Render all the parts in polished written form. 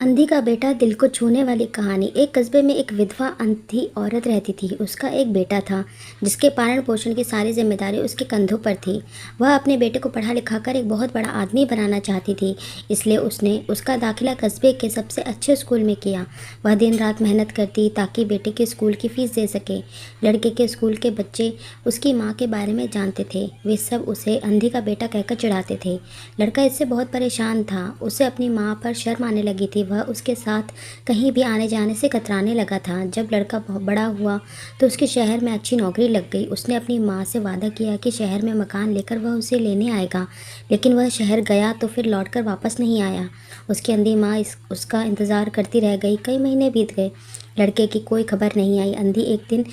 अंधी का बेटा दिल को छूने वाली कहानी। एक कस्बे में एक विधवा अंधी औरत रहती थी। उसका एक बेटा था जिसके पालन पोषण की सारी जिम्मेदारी उसके कंधों पर थी। वह अपने बेटे को पढ़ा लिखाकर एक बहुत बड़ा आदमी बनाना चाहती थी, इसलिए उसने उसका दाखिला कस्बे के सबसे अच्छे स्कूल में किया। वह दिन रात मेहनत करती ताकि बेटे के स्कूल की फीस दे सके। लड़के के स्कूल के बच्चे उसकी माँ के बारे में जानते थे। वे सब उसे अंधी का बेटा कहकर चिढ़ाते थे। लड़का इससे बहुत परेशान था। उसे अपनी माँ पर शर्म आने लगी थी। वह उसके साथ कहीं भी आने जाने से कतराने लगा था। जब लड़का बहुत बड़ा हुआ तो उसके शहर में अच्छी नौकरी लग गई। उसने अपनी माँ से वादा किया कि शहर में मकान लेकर वह उसे लेने आएगा, लेकिन वह शहर गया तो फिर लौटकर वापस नहीं आया। उसकी अंधी माँ उसका इंतज़ार करती रह गई। कई महीने बीत गए, लड़के की कोई खबर नहीं आई। अंधी एक दिन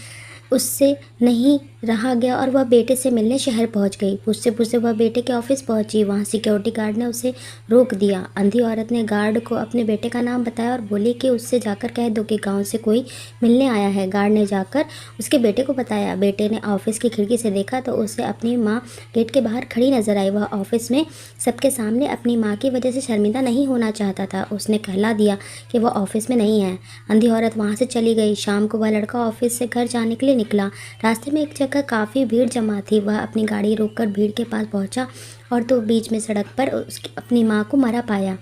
उससे नहीं रहा गया और वह बेटे से मिलने शहर पहुंच गई। पूछते पूछते वह बेटे के ऑफिस पहुंची। वहां सिक्योरिटी गार्ड ने उसे रोक दिया। अंधी औरत ने गार्ड को अपने बेटे का नाम बताया और बोली कि उससे जाकर कह दो कि गांव से कोई मिलने आया है। गार्ड ने जाकर उसके बेटे को बताया। बेटे ने ऑफिस की खिड़की से देखा तो उसे अपनी माँ गेट के बाहर खड़ी नजर आई। वह ऑफिस में सबके सामने अपनी माँ की वजह से शर्मिंदा नहीं होना चाहता था। उसने कहला दिया कि वह ऑफिस में नहीं है। अंधी औरत वहाँ से चली गई। शाम को वह लड़का ऑफिस से घर जाने के लिए निकला। रास्ते में एक जगह काफ़ी भीड़ जमा थी। वह अपनी गाड़ी रोककर भीड़ के पास पहुंचा और तो बीच में सड़क पर उसकी अपनी माँ को मरा पाया।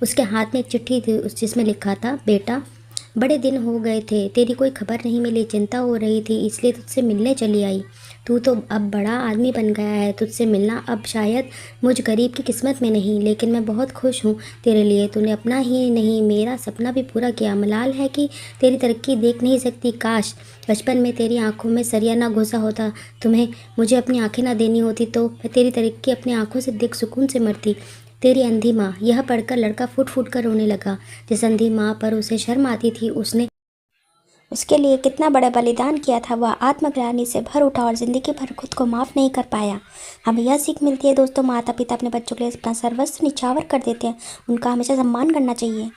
उसके हाथ में एक चिट्ठी थी जिसमें लिखा था, बेटा बड़े दिन हो गए थे, तेरी कोई खबर नहीं मिली, चिंता हो रही थी इसलिए तुझसे मिलने चली आई। तू तो अब बड़ा आदमी बन गया है, तुझसे मिलना अब शायद मुझ गरीब की किस्मत में नहीं, लेकिन मैं बहुत खुश हूँ तेरे लिए। तूने अपना ही नहीं मेरा सपना भी पूरा किया। मलाल है कि तेरी तरक्की देख नहीं सकती। काश बचपन में तेरी आंखों में सरिया ना घुसा होता, तुम्हें मुझे अपनी आंखें ना देनी होती तो मैं तेरी तरक्की अपनी आंखों से देख सुकून से मरती। तेरी अंधी माँ। यह पढ़कर लड़का फूट फूट कर रोने लगा। जिस अंधी माँ पर उसे शर्म आती थी, उसने उसके लिए कितना बड़ा बलिदान किया था। वह आत्मग्लानि से भर उठा और ज़िंदगी भर खुद को माफ़ नहीं कर पाया। हमें यह सीख मिलती है दोस्तों, माता पिता अपने बच्चों के लिए अपना सर्वस्व निछावर कर देते हैं, उनका हमेशा सम्मान करना चाहिए।